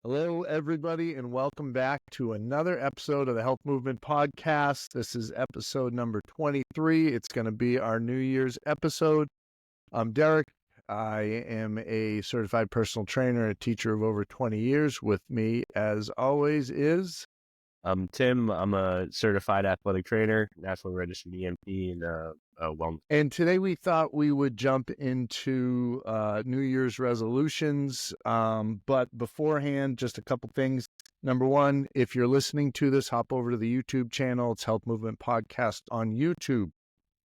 Hello, everybody, and welcome back to another episode of the Health Movement Podcast. This is episode number 23. It's going to be our New Year's episode. I'm Derek. I am a certified personal trainer, a teacher of over 20 years. With me, as always, is... I'm Tim. I'm a certified athletic trainer, national registered EMT, and wellness. And today we thought we would jump into New Year's resolutions. But beforehand, just a couple things. Number one, if you're listening to this, hop over to the YouTube channel. It's Health Movement Podcast on YouTube.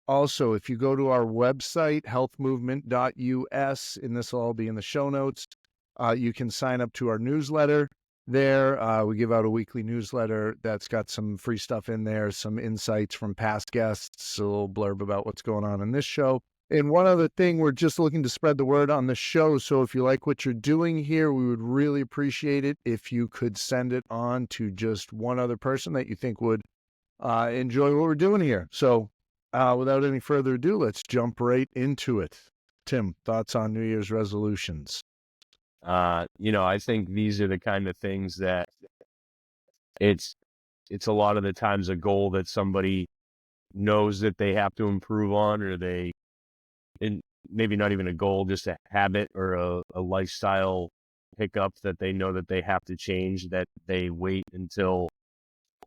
Also, if you go to our website, healthmovement.us, and this will all be in the show notes, you can sign up to our newsletter. There, we give out a weekly newsletter that's got some free stuff in there, some insights from past guests, a little blurb about what's going on in this show. And one other thing, we're just looking to spread the word on the show. So if you like what you're doing here, we would really appreciate it if you could send it on to just one other person that you think would enjoy what we're doing here. So without any further ado, let's jump right into it. Tim, thoughts on New Year's resolutions? I think these are the kind of things that it's a lot of the times a goal that somebody knows that they have to improve on, or and maybe not even a goal, just a habit or a lifestyle hiccup that they know that they have to change, that they wait until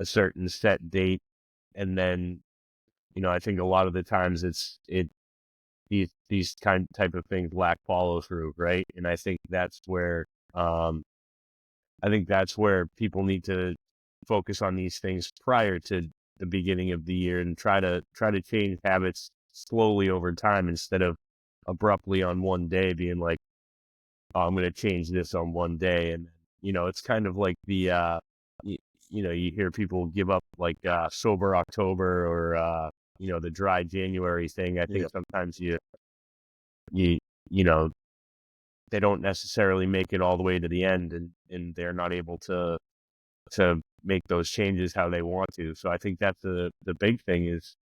a certain set date. And then, I think a lot of the times these type of things lack follow through, right? And I think that's where people need to focus on these things prior to the beginning of the year and try to change habits slowly over time, instead of abruptly on one day being like, oh, I'm going to change this on one day. And it's kind of like the you hear people give up like sober October, or the dry January thing. I think sometimes you they don't necessarily make it all the way to the end, and they're not able to make those changes how they want to. So I think that's the big thing is,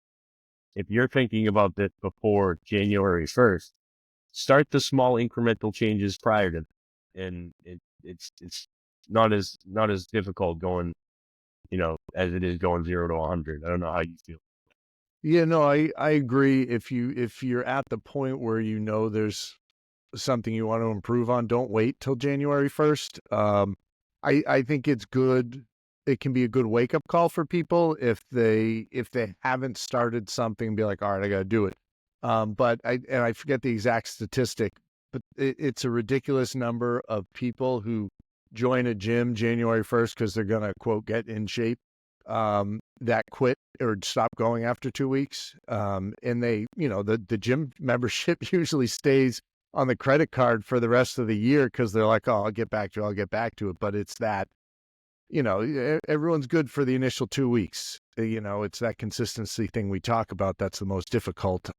if you're thinking about this before January 1st, start the small incremental changes prior to that. And it's not as difficult going, as it is going 0 to 100. I don't know how you feel. Yeah, no, I agree. If you're at the point where there's something you want to improve on, don't wait till January 1st. I think it's good. It can be a good wake up call for people if they haven't started something, be like, all right, I got to do it. But I forget the exact statistic, but it's a ridiculous number of people who join a gym January 1st because they're going to, quote, get in shape, that quit or stop going after 2 weeks. And they, the gym membership usually stays on the credit card for the rest of the year because they're like, oh, I'll get back to it. But it's that, everyone's good for the initial 2 weeks. It's that consistency thing we talk about that's the most difficult,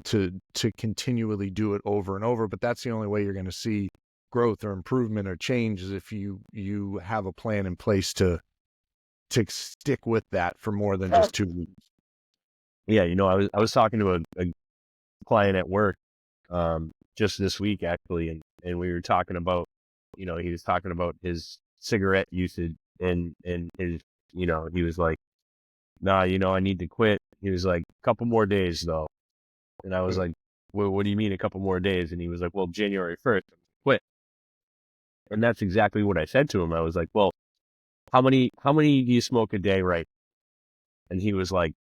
to continually do it over and over. But that's the only way you're going to see growth or improvement or change, is if you have a plan in place to stick with that for more than just 2 weeks. Yeah, I was talking to a client at work just this week, actually, and we were talking about, he was talking about his cigarette usage, and his, he was like, nah, I need to quit. He was like, a couple more days though. And I was like, well, what do you mean a couple more days? And he was like, well, January 1st, quit. And that's exactly what I said to him. I was like, well, how many do you smoke a day, right? And he was like,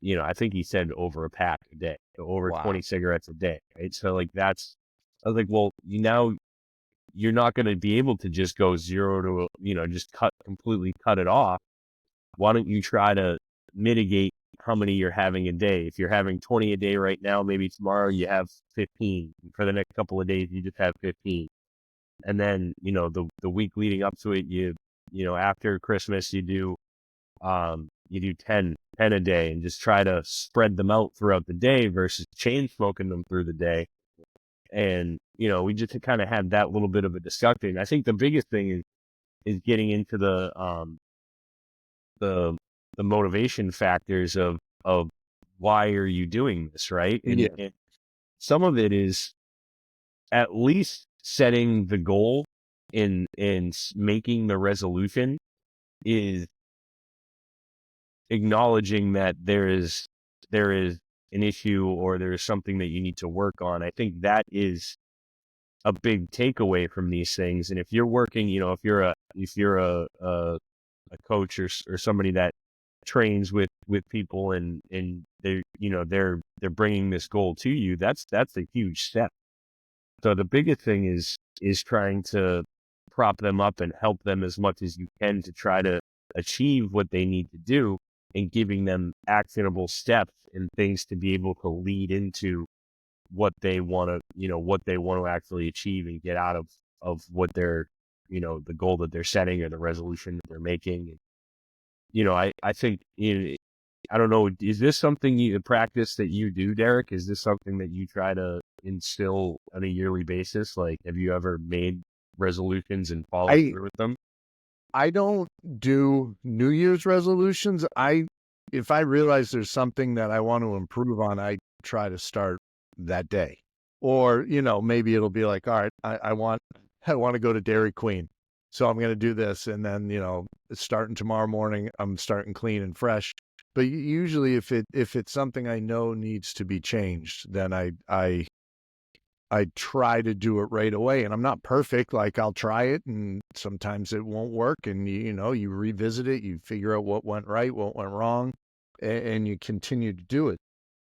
I think he said over a pack a day, so over 20 cigarettes a day, right? So like I was like, well, you're not going to be able to just go 0 to, just completely cut it off. Why don't you try to mitigate how many you're having a day? If you're having 20 a day right now, maybe tomorrow you have 15. For the next couple of days, you just have 15. And then, the week leading up to it, after Christmas, you do 10 a day, and just try to spread them out throughout the day versus chain smoking them through the day. And, we just kind of had that little bit of a discussion. I think the biggest thing is getting into the motivation factors of why are you doing this, right? And some of it is at least setting the goal in making the resolution is acknowledging that there is an issue or there is something that you need to work on. I think that is a big takeaway from these things. And if you're working, if you're a coach or somebody that trains with people and they're bringing this goal to you, that's a huge step. So the biggest thing is trying to prop them up and help them as much as you can to try to achieve what they need to do, and giving them actionable steps and things to be able to lead into what they want to actually achieve and get out of what they're, the goal that they're setting or the resolution that they're making. I think, I don't know, is this something a practice that you do, Derek? Is this something that you try to instill on a yearly basis? Like, have you ever made resolutions and followed I through with them? I don't do New Year's resolutions. If I realize there's something that I want to improve on, I try to start that day. Or, maybe it'll be like, all right, I want to go to Dairy Queen. So I'm going to do this. And then, starting tomorrow morning, I'm starting clean and fresh. But usually if it's something I know needs to be changed, then I try to do it right away. And I'm not perfect. Like, I'll try it and sometimes it won't work. And you revisit it, you figure out what went right, what went wrong, and you continue to do it.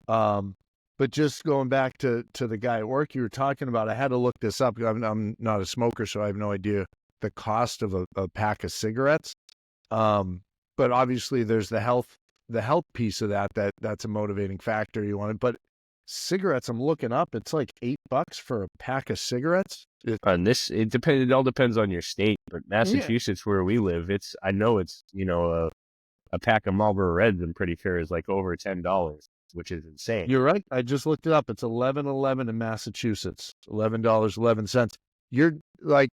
But just going back to the guy at work you were talking about, I had to look this up. I'm not a smoker, so I have no idea the cost of a pack of cigarettes. But obviously there's the health piece of that's a motivating factor you want it. But cigarettes, I'm looking up, it's like $8 for a pack of cigarettes. On this, it all depends on your state, but Yeah, Massachusetts, where we live, I know it's, a pack of Marlboro Reds, I'm pretty sure, is like over $10, which is insane. you're right. I just looked it up. It's $11.11 in Massachusetts. $11.11. You're like,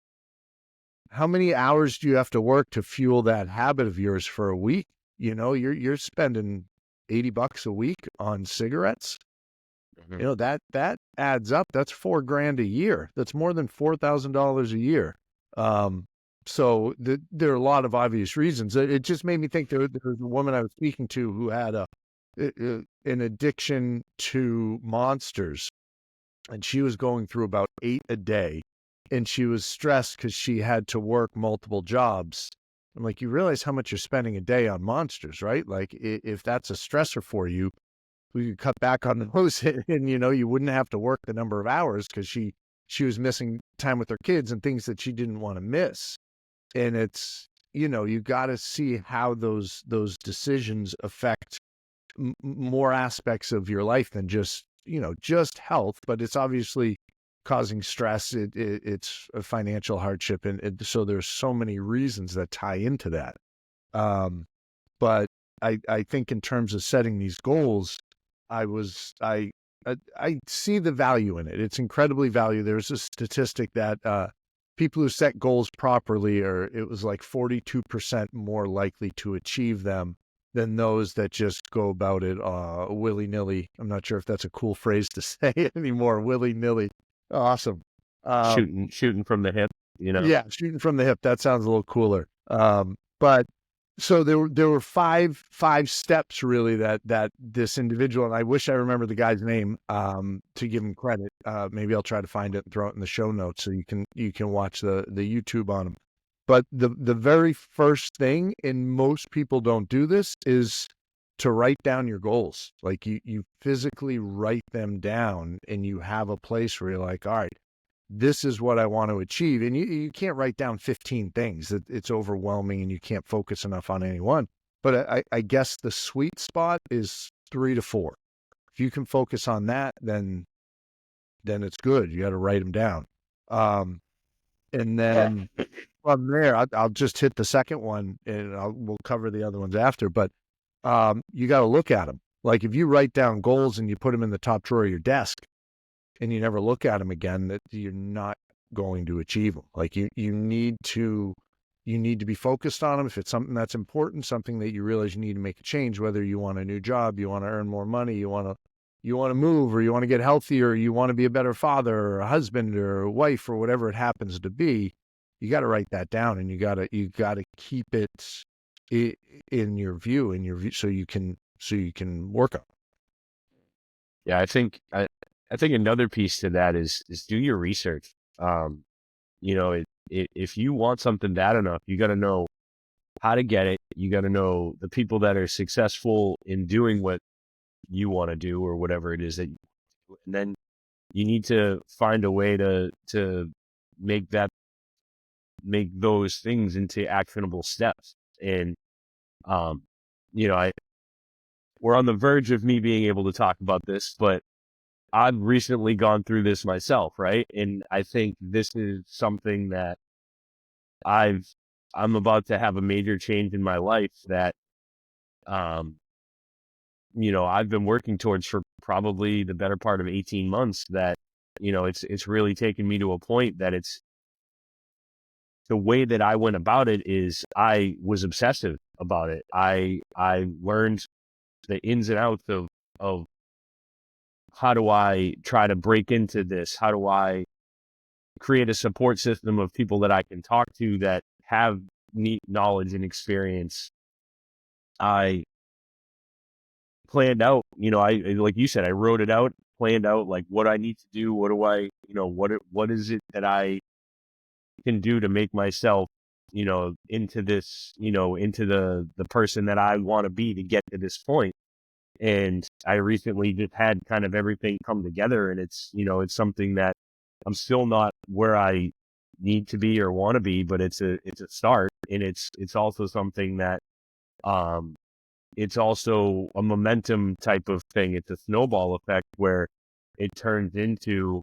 how many hours do you have to work to fuel that habit of yours for a week? You're spending $80 a week on cigarettes. Mhm. That adds up. That's $4,000 a year. That's more than $4,000 a year. So there are a lot of obvious reasons. It just made me think there was a woman I was speaking to who had an addiction to Monsters, and she was going through about 8 a day, and she was stressed because she had to work multiple jobs. I'm like, you realize how much you're spending a day on Monsters, right? Like, if that's a stressor for you, we could cut back on those, and you wouldn't have to work the number of hours because she was missing time with her kids and things that she didn't want to miss. And it's, you got to see how those decisions affect more aspects of your life than just health, but it's obviously causing stress. It's a financial hardship, and so there's so many reasons that tie into that. But I think in terms of setting these goals, I see the value in it. It's incredibly valuable. There's a statistic that people who set goals properly it was like 42% more likely to achieve them than those that just go about it willy-nilly. I'm not sure if that's a cool phrase to say anymore. Willy-nilly. Awesome. Shooting from the hip, Yeah, shooting from the hip. That sounds a little cooler. But so there were five steps really that this individual, and I wish I remember the guy's name to give him credit. Maybe I'll try to find it and throw it in the show notes so you can watch the YouTube on him. But the very first thing, and most people don't do this, is to write down your goals. Like, you physically write them down, and you have a place where you're like, all right, this is what I want to achieve. And you can't write down 15 things. It's overwhelming and you can't focus enough on any one. But I guess the sweet spot is 3 to 4. If you can focus on that, then it's good. You got to write them down. And then from there, I'll just hit the second one, and we'll cover the other ones after. But you got to look at them. Like, if you write down goals and you put them in the top drawer of your desk, and you never look at them again, that you're not going to achieve them. Like, you need to be focused on them. If it's something that's important, something that you realize you need to make a change, whether you want a new job, you want to earn more money, you want to move, or you want to get healthier, you want to be a better father or a husband or a wife or whatever it happens to be, you got to write that down, and you got to keep it in your view, so you can work on it. Yeah, I think another piece to that is do your research. You know, if you want something bad enough, you got to know how to get it. You got to know the people that are successful in doing what you want to do or whatever it is that you do. And then you need to find a way to make that make those things into actionable steps. And um, you know, we're on the verge of me being able to talk about this, but I've recently gone through this myself, right? And I think this is something that I've I'm about to have a major change in my life that um you know, I've been working towards for probably the better part of 18 months. That, you know, it's really taken me to a point that it's the way that I went about it is I was obsessive about it. I learned the ins and outs of how do I try to break into this? How do I create a support system of people that I can talk to that have neat knowledge and experience? I planned out, you know, like you said, I wrote it out, planned out like what I need to do. What do I, you know, what is it that I can do to make myself, you know, into this, you know, into the person that I want to be to get to this point. And I recently just had kind of everything come together, and it's, you know, it's something that I'm still not where I need to be or want to be, but it's a start. And it's also something that, um, it's also a momentum type of thing. It's a snowball effect where it turns into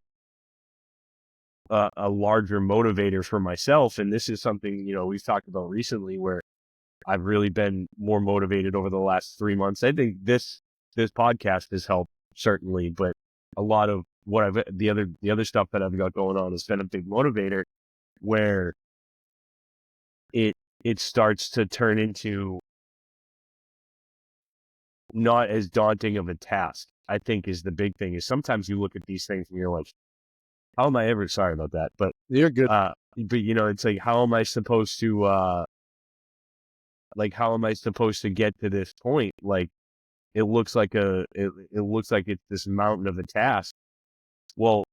a larger motivator for myself. And this is something, you know, we've talked about recently where I've really been more motivated over the last 3 months. I think this podcast has helped certainly, but a lot of what the other stuff that I've got going on has been a big motivator where it it starts to turn into not as daunting of a task. I think is the big thing. Is sometimes you look at these things and you're like, how am I ever sorry about that? You're good. But you know, it's like, how am I supposed to how am I supposed to get to this point? Like, it looks like it looks like it's this mountain of a task. Well,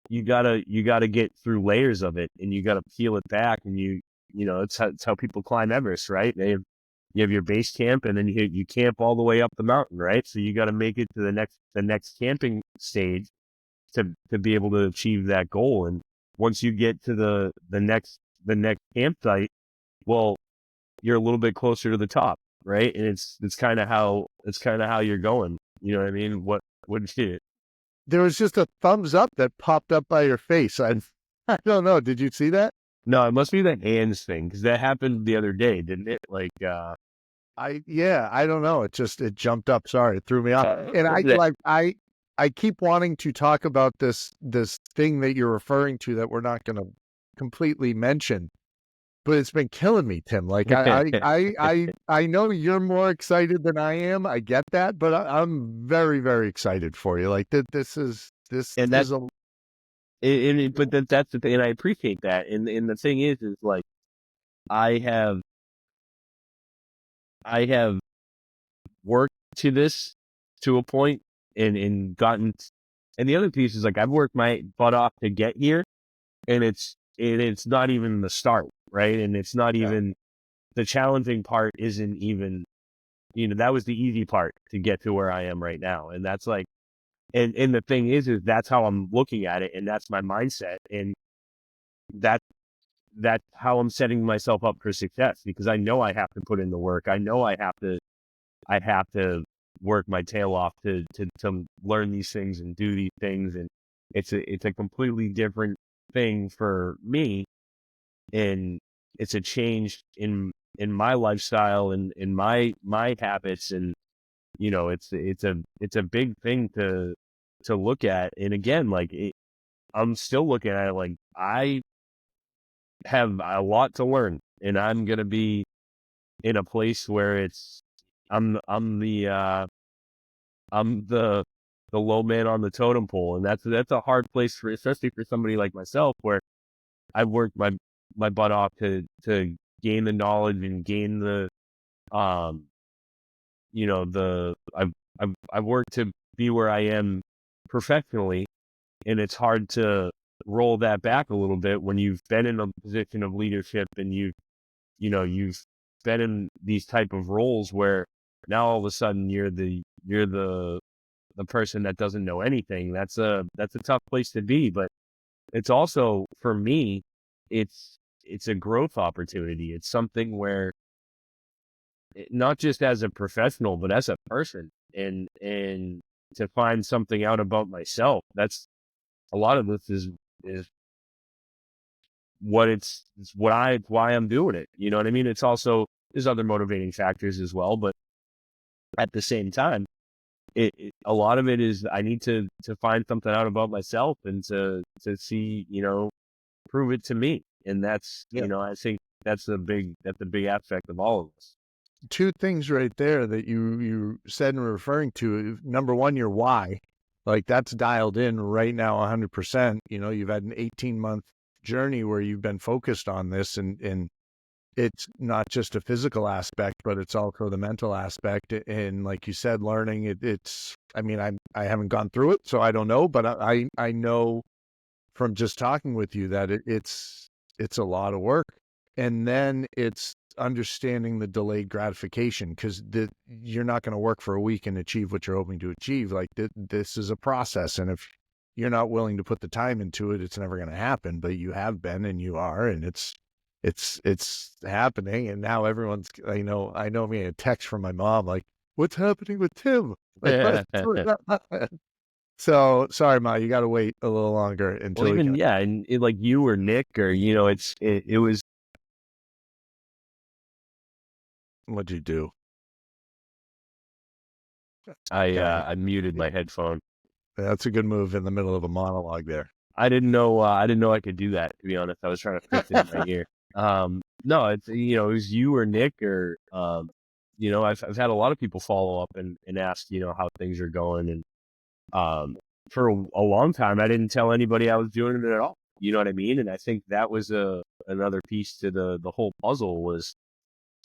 you gotta get through layers of it, and you gotta peel it back, and you know, it's how people climb Everest, right? You have your base camp, and then you camp all the way up the mountain, right? So you got to make it to the next camping stage to be able to achieve that goal. And once you get to the next campsite, well, you're a little bit closer to the top, right? And it's kind of how you're going. You know what I mean? What did you? There was just a thumbs up that popped up by your face. I don't know. Did you see that? No, it must be the hands thing, because that happened the other day, didn't it? Yeah, I don't know. It jumped up. Sorry, it threw me off. And That- I keep wanting to talk about this thing that you're referring to that we're not going to completely mention, but it's been killing me, Tim. Like I know you're more excited than I am. I get that, but I'm very, very excited for you. Like and is that's a but that's the thing, and I appreciate that. And the thing is like I have I have worked to this to a point and gotten. And the other piece is like I've worked my butt off to get here, and it's not even the start, right? And it's not yeah. even the challenging part. Isn't even, you know, that was the easy part to get to where I am right now. And that's like, and the thing is that's how I'm looking at it, and that's my mindset, and that that's how I'm setting myself up for success, because I know I have to put in the work. I know I have to work my tail off to learn these things and do these things. And it's a completely different thing for me. And it's a change in my lifestyle and in my habits. And, you know, it's a big thing to look at. And again, like I'm still looking at it like I have a lot to learn, and I'm going to be in a place where I'm the low man on the totem pole. And that's a hard place for, especially for somebody like myself, where I've worked my butt off to gain the knowledge and gain the, um, I've worked to be where I am professionally, and it's hard to roll that back a little bit when you've been in a position of leadership and you've been in these type of roles where now all of a sudden you're the person that doesn't know anything. That's a tough place to be, but it's also, for me, it's a growth opportunity. It's something where not just as a professional, but as a person, and to find something out about myself. That's a lot of this is it's why I'm doing it. You know what I mean? It's also, there's other motivating factors as well, but at the same time, a lot of it is I need to find something out about myself and to see, prove it to me. And that's, Yeah. I think that's a big aspect of all of us. Two things right there that you said and were referring to. Number one, your why, like that's dialed in right now 100%. You've had an 18-month journey where you've been focused on this, and it's not just a physical aspect, but it's also the mental aspect. And like you said, learning it's, I mean, I haven't gone through it, so I don't know, but I know from just talking with you that it's a lot of work. And then it's understanding the delayed gratification, because you're not going to work for a week and achieve what you're hoping to achieve. Like this is a process, and if you're not willing to put the time into it, it's never going to happen. But you have been, and you are, and it's happening. And now everyone's, I know me a text from my mom like, "What's happening with Tim?" Like, what? So sorry, Ma, you got to wait a little longer Well, until we even, can. yeah, and like you or Nick or, it was, What'd you do? Okay, I muted my headphone. that's a good move in the middle of a monologue there. I didn't know I could do that, to be honest. I was trying to fix it in my ear. No, it's, it was you or Nick or, I've had a lot of people follow up and ask, how things are going. And, for a long time, I didn't tell anybody I was doing it at all. You know what I mean? And I think that was another piece to the whole puzzle. Was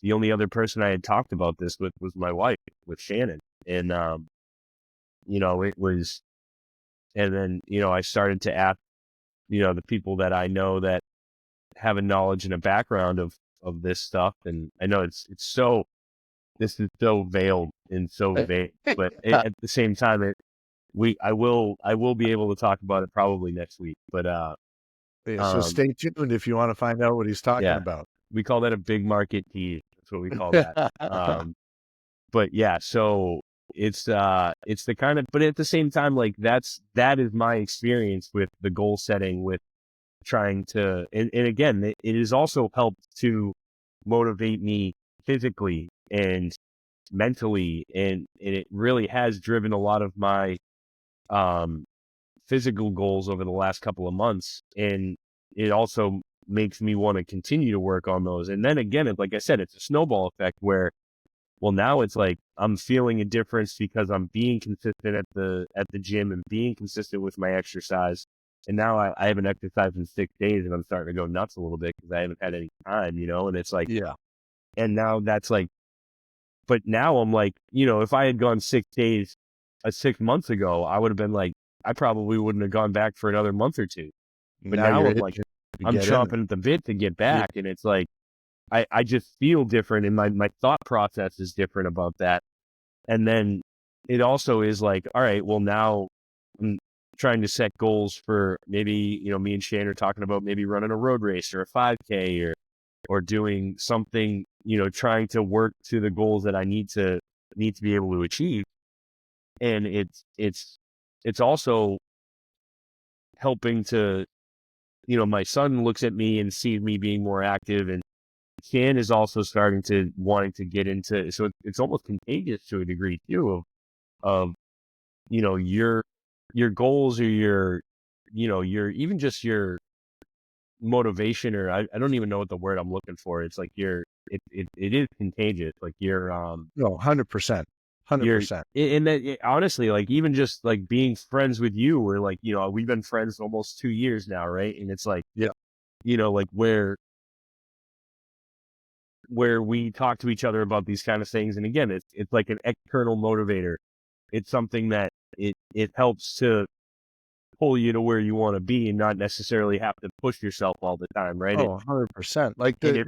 the only other person I had talked about this with was my wife, with Shannon. And, it was, and then, I started to ask, the people that I know that have a knowledge and a background of this stuff. And I know this is so veiled and so vague, but at the same time, I will be able to talk about it probably next week. But, Yeah, so stay tuned if you want to find out what he's talking yeah, about. we call that a big market tease. That's what we call that. But yeah, so it's the kind of, but at the same time, like that is my experience with the goal setting, with trying to, and again, it has also helped to motivate me physically and mentally, and it really has driven a lot of my um physical goals over the last couple of months. And it also makes me want to continue to work on those. And then again, like I said, it's a snowball effect where, well, now it's like I'm feeling a difference because I'm being consistent at the gym and being consistent with my exercise. And now I haven't exercised in 6 days, and I'm starting to go nuts a little bit because I haven't had any time, and it's like, Yeah. and now that's like, but now I'm like, if I had gone 6 days, 6 months ago, I would have been like, I probably wouldn't have gone back for another month or two. But Now now you're I'm like, itching to I'm get in chomping at the bit to get there. back. And it's like, I just feel different, and my thought process is different about that. And then it also is like, all right, well, now I'm trying to set goals for maybe, me and Shane are talking about maybe running a road race or a 5K or doing something, trying to work to the goals that I need to be able to achieve. And it's also helping to, my son looks at me and sees me being more active, and Shan is also starting to wanting to get into, so it's almost contagious to a degree too of your goals, or your even just your motivation, or I don't even know what the word I'm looking for. It's like it is contagious. Like No, 100%. you're 100%. and that honestly, like even just like being friends with you, or like, we've been friends almost 2 years now, right? And it's like, Yeah. like where where we talk to each other about these kind of things. And again, it's like an external motivator. It's something that it helps to pull you to where you want to be and not necessarily have to push yourself all the time, right? Oh, 100%. Like And if,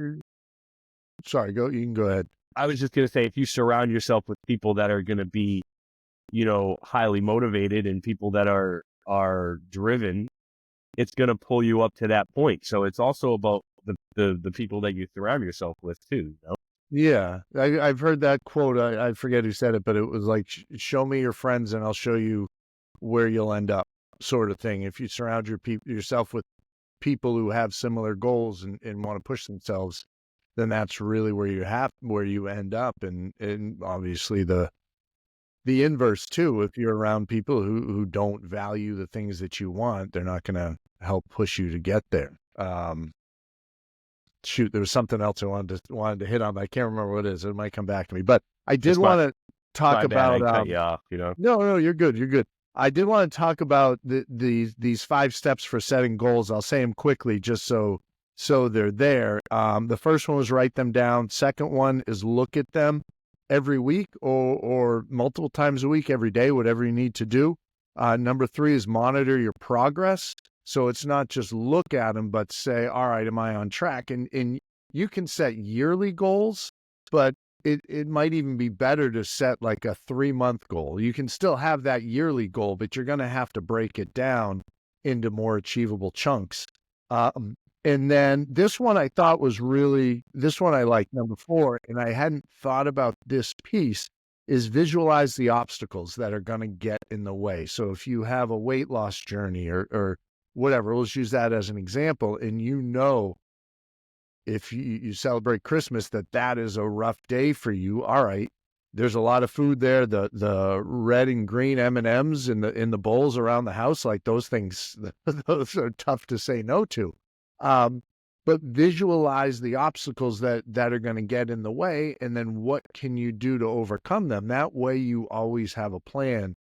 sorry, you can go ahead. I was just going to say, if you surround yourself with people that are going to be, highly motivated and people that are driven, it's going to pull you up to that point. So it's also about the people that you surround yourself with too. Yeah, I've heard that quote. I forget who said it, but it was like, show me your friends and I'll show you where you'll end up, sort of thing. If you surround yourself with people who have similar goals and want to push themselves, then that's really where you end up. And obviously the inverse too, if you're around people who don't value the things that you want, they're not going to help push you to get there. Shoot, there was something else I wanted to hit on, but I can't remember what it is. It might come back to me. But I did want to talk about. I cut you off, No, you're good. You're good. I did want to talk about these 5 steps for setting goals. I'll say them quickly, just so they're there. The first one was write them down. Second one is look at them every week or multiple times a week, every day, whatever you need to do. Number 3 is monitor your progress. So it's not just look at them, but say, all right, am I on track? And you can set yearly goals, but it might even be better to set like a 3-month goal. You can still have that yearly goal, but you're going to have to break it down into more achievable chunks. And then this one I thought was this one I like, number 4, and I hadn't thought about this piece, is visualize the obstacles that are going to get in the way. So if you have a weight loss journey or whatever, let's use that as an example, and if you celebrate Christmas, that is a rough day for you. All right, there's a lot of food there. The red and green M&Ms in the bowls around the house, like those things, those are tough to say no to. But visualize the obstacles that are going to get in the way, and then what can you do to overcome them? That way you always have a plan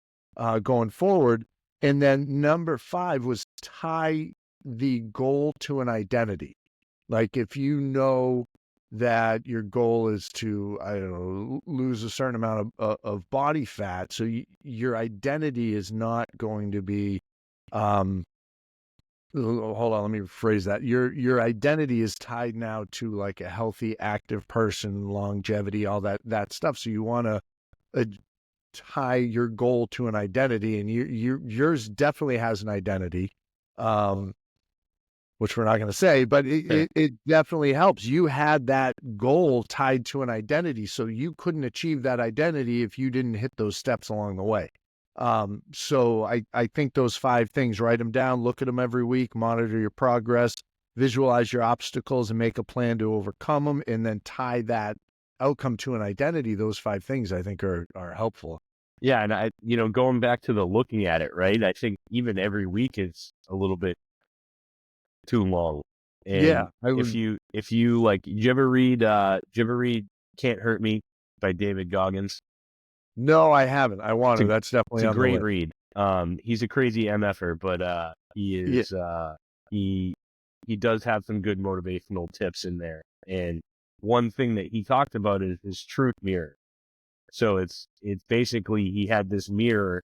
going forward. And then number 5 was tie the goal to an identity. Like if you know that your goal is to, I don't know, lose a certain amount of body fat, so your identity is not going to be, hold on, let me rephrase that. Your identity is tied now to like a healthy, active person, longevity, all that stuff. So you want to tie your goal to an identity, and yours definitely has an identity, which we're not going to say, but it definitely helps. You had that goal tied to an identity, so you couldn't achieve that identity if you didn't hit those steps along the way. So I think those 5 things, write them down, look at them every week, monitor your progress, visualize your obstacles and make a plan to overcome them, and then tie that outcome to an identity. Those 5 things I think are helpful. Yeah. And going back to the looking at it, right? I think even every week is a little bit too long. And yeah, if you like, did you ever read Can't Hurt Me by David Goggins? No, I haven't. I want to. That's definitely it's a on great the list. read. He's a crazy MFer, but he is he does have some good motivational tips in there. And one thing that he talked about is his truth mirror. So it's basically, he had this mirror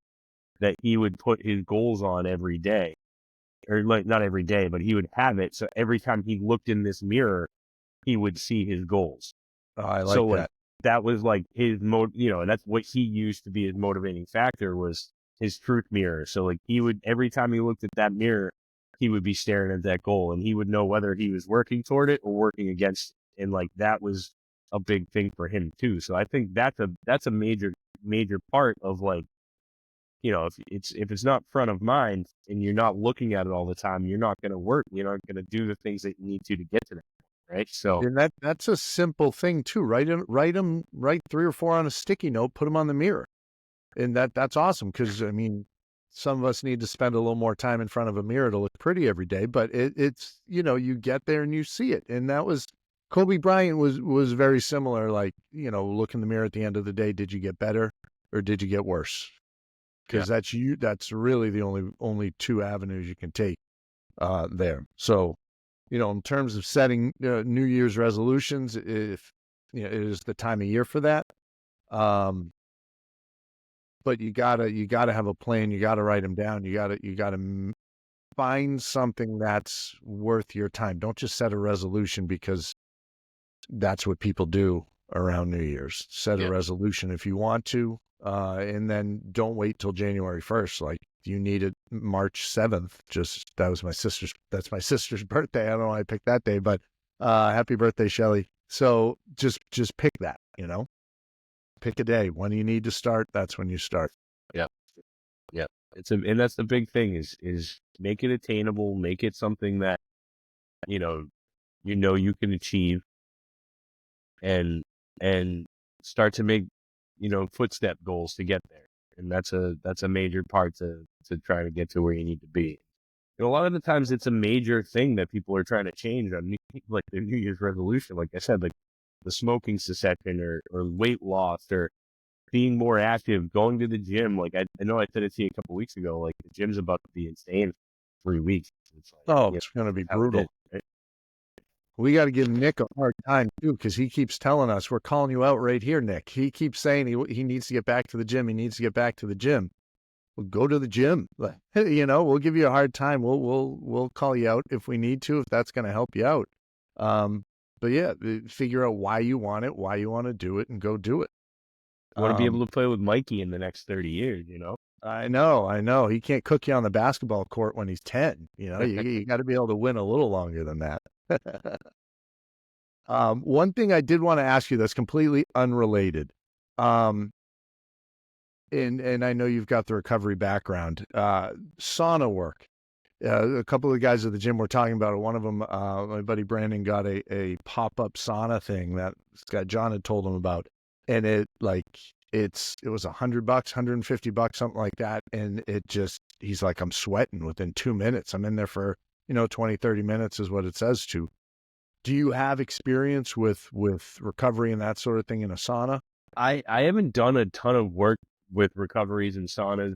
that he would put his goals on every day, or like not every day, but he would have it. So every time he looked in this mirror, he would see his goals. Oh, I like So that. like that was like his and that's what he used to be his motivating factor, was his truth mirror. So like he would, every time he looked at that mirror, he would be staring at that goal, and he would know whether he was working toward it or working against it. And like that was a big thing for him too. So I think that's a major part of, like, if it's not front of mind and you're not looking at it all the time, you're not going to work. You're not going to do the things that you need to get to that, right? So, and that's a simple thing too. Write 3 or 4 on a sticky note, put them on the mirror, and that's awesome. Because I mean, some of us need to spend a little more time in front of a mirror to look pretty every day, but it's you get there and you see it. And that was Kobe Bryant was very similar. Like, look in the mirror at the end of the day. Did you get better or did you get worse? Because that's really the only 2 avenues you can take there. So, in terms of setting New Year's resolutions, if it is the time of year for that. Um, but you gotta have a plan. You gotta write them down. You gotta find something that's worth your time. Don't just set a resolution because that's what people do around New Year's. Set a Yeah. resolution if you want to, and then don't wait till January 1st. Like you need it March 7th. That's my sister's birthday. I don't know why I picked that day, but happy birthday, Shelly. So just pick that, pick a day. When you need to start, that's when you start. Yeah. Yeah. And that's the big thing is make it attainable, make it something that, you know, you can achieve and start to make, footstep goals to get there. And that's a major part to try to get to where you need to be. And a lot of the times it's a major thing that people are trying to change on like their New Year's resolution. Like I said, like the smoking cessation or weight loss or being more active, going to the gym. Like I know I said it to you a couple weeks ago, like the gym's about to be insane for 3 weeks. It's like, Oh, it's going to be how it brutal. is, right? We got to give Nick a hard time too, because he keeps telling us we're calling you out right here, Nick. He keeps saying he needs to get back to the gym. He needs to get back to the gym. Well, go to the gym. We'll give you a hard time. We'll call you out if we need to, if that's going to help you out. But yeah, figure out why you want it, why you want to do it, and go do it. I want to be able to play with Mikey in the next 30 years, I know. He can't cook you on the basketball court when he's 10. You got to be able to win a little longer than that. One thing I did want to ask you that's completely unrelated. And I know you've got the recovery background. Sauna work. A couple of guys at the gym were talking about it. One of them, my buddy Brandon, got a pop-up sauna thing that John had told him about. And it was $100, $150, something like that. And he's like, I'm sweating within 2 minutes. I'm in there for, 20, 30 minutes is what it says to. Do you have experience with recovery and that sort of thing in a sauna? I haven't done a ton of work with recoveries and saunas.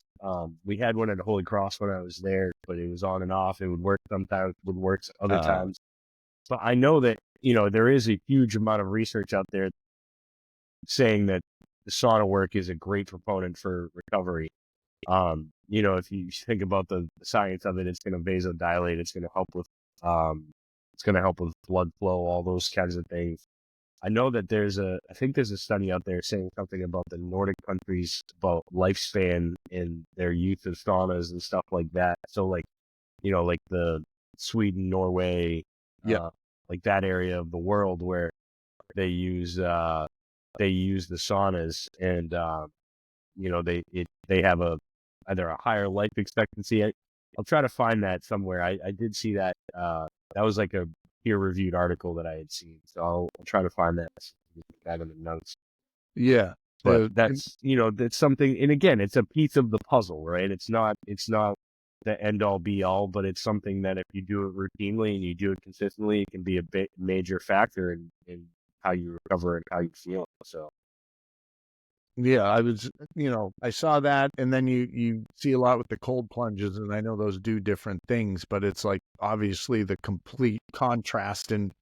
We had one at Holy Cross when I was there, but it was on and off. It would work sometimes, would work other times. But I know that, there is a huge amount of research out there saying that the sauna work is a great proponent for recovery. If you think about the science of it, it's going to vasodilate. It's going to help with, blood flow, all those kinds of things. I know that I think there's a study out there saying something about the Nordic countries about lifespan and their use of saunas and stuff like that. So like the Sweden, Norway, Yeah. like that area of the world where they use the saunas and, they have either a higher life expectancy. I'll try to find that somewhere. I did see that, that was like a peer-reviewed article that I had seen. So I'll try to find that in the notes. Yeah. But that's something, and again, it's a piece of the puzzle, right? It's not the end all be all, but it's something that if you do it routinely and you do it consistently, it can be a major factor in how you recover and how you feel. So. Yeah, I saw that, and then you see a lot with the cold plunges, and I know those do different things, but it's like obviously the complete contrast and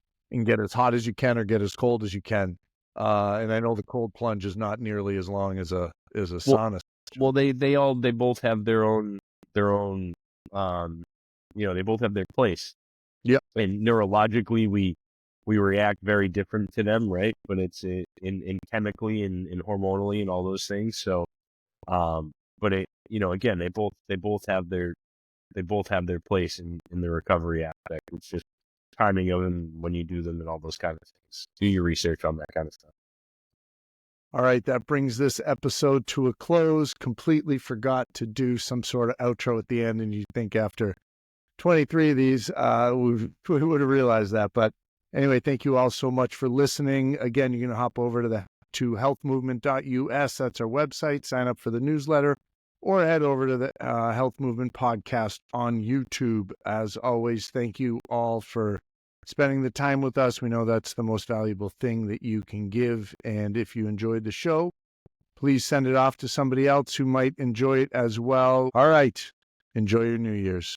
get as hot as you can or get as cold as you can. And I know the cold plunge is not nearly as long as a sauna. Well, they both have their own, they both have their place. Yep. And neurologically, we react very different to them, right? But it's in chemically and hormonally and all those things. So, but again, they both have their place in the recovery aspect. It's just timing of them when you do them and all those kind of things. Do your research on that kind of stuff. All right, that brings this episode to a close. Completely forgot to do some sort of outro at the end, and you think after 23 of these, we would have realized that. But anyway, thank you all so much for listening. Again, you're going to hop over to healthmovement.us. That's our website. Sign up for the newsletter or head over to the Health Movement podcast on YouTube. As always, thank you all for spending the time with us. We know that's the most valuable thing that you can give. And if you enjoyed the show, please send it off to somebody else who might enjoy it as well. All right. Enjoy your New Year's.